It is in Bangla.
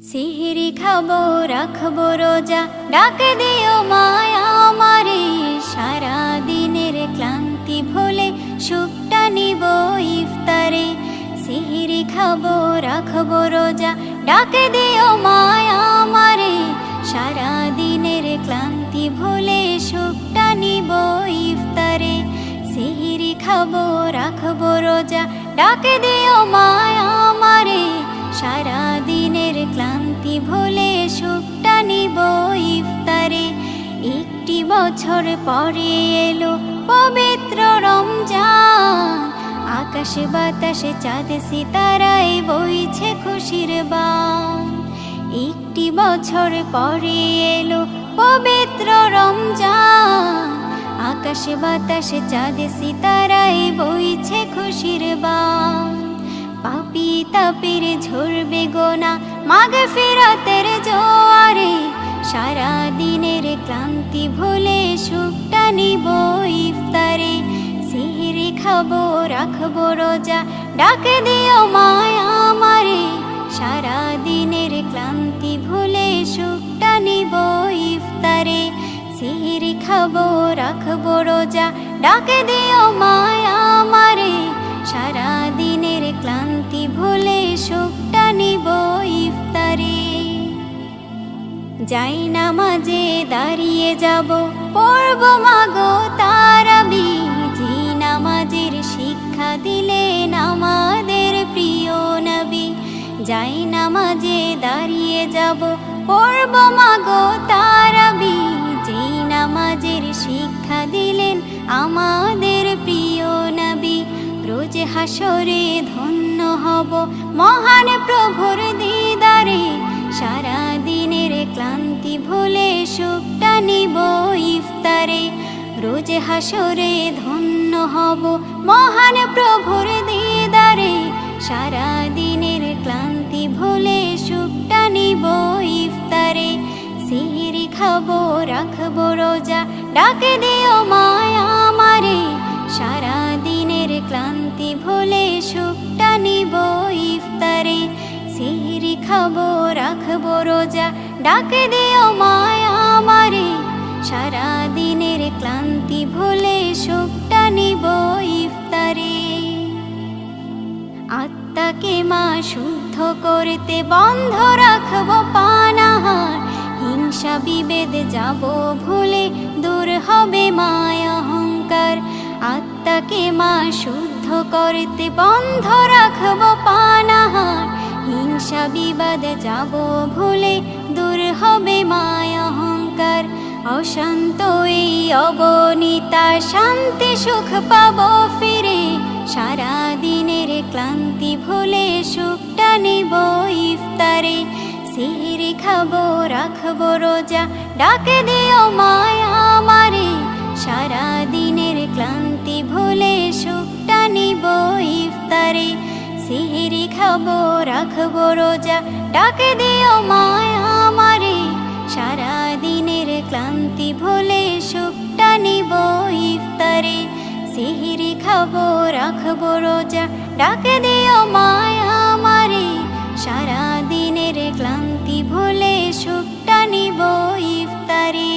সিহরি খাবো রাখবো রোজা, ডাকে দিও মায়া আমারে। সারা দিনের ক্লান্তি ভুলে সুখটা নিব ইফতারে। সিহরি খাবো রাখবো রোজা, ডাকে দিও মায়া আমারে। সারা দিনের ক্লান্তি ভুলে সুখটা নিব ইফতারে। সিহরি খাবো রাখবো রোজা, ডাকে দিও মায়া আমারে। সারা দিনের ক্লান্তি ভুলে সুখটা নিব ইফতারে। একটি বছর পরে এলো পবিত্র রমজান, আকাশে বাতাসে চাঁদ সিতারায় বইছে খুশির বান। একটি বছর পরে এলো পবিত্র রমজান, আকাশে বাতাসে চাঁদ সিতারায় বইছে খুশির বান। পাপী তাপের ঝরবে গোনা মাগফিরাতের জোয়ারে। সারা দিনের ক্লান্তি ভুলে সুখটা নিব ইফতারে। সিহরি খাবো রাখবো রোজা, ডাকে দিও মায়া আমারে। সারা দিনের ক্লান্তি ভুলে সুখটা নিব ইফতারে। সিহরি খাবো রাখবো রোজা, ডাকে দিও মায়া আমারে। সারা দিনের ক্লান্তি ভুলে সুখটা নিব ইফতারে। যাই নামাজে দাঁড়িয়ে যাব, পড়ব মাগো তারাবি। যে নামাজের শিক্ষা দিলেন আমাদের প্রিয় নবী। যাই নামাজে দাঁড়িয়ে যাব, পড়ব মাগো তারাবি। যে নামাজের শিক্ষা দিলেন আমাদের প্রিয় নবী। রোজ হাসরে ধন্য হব মহান প্রভুর দিদারে। সারা দিনের ক্লান্তি ভুলে সুখটা নিব ইফতারে। রোজ হাসরে ধন্য হব মহান প্রভুর দিদারে। সারা দিনের ক্লান্তি ভুলে সুখটা নিব ইফতারে। সিহরি খাবো রাখবো রোজা, ডাকে দিও মায়া আমারে। সারা দিনের ক্লান্তি ভুলে সুখটা নিব ইফতারে। সিহরি খাবো রাখবো রোজা, ডাকে দিও মায়া আমারে। সারা দিনের ক্লান্তি ভুলে সুখটা নিব ইফতারে। আত্মাকে মা শুদ্ধ করতে বন্ধ রাখবো পানাহার। হিংসা বিভেদ যাব ভুলে, দূর হবে মায়া অহংকার। আত্মাকে মা শুদ্ধ করতে বন্ধ রাখবো পানাহার। হিংসা বিবাদ যাব ভুলে, দূর হবে মায়া অহংকার। অশান্ত এই অগণিতা শান্তি সুখ পাবো ফিরে। সারা দিনের ক্লান্তি ভুলে সুখটা নিব ইফতারে। সিহরি খাবো রাখবো রোজা, ডাকে দিও মায়া আমারে। সারা দিনের ক্লান্তি ভুলে সুখটা নিব ইফতারে। সিহরি খাবো রাখবো রোজা, ডাকে দিও মায়া আমারে। সারা দিনের ক্লান্তি ভুলে সুখটা নিব ইফতারে। সিহরি খাবো রাখবো রোজা, ডাকে দিও মায়া আমারে। সারা দিনের ক্লান্তি ভুলে সুখটা নিব ইফতারে।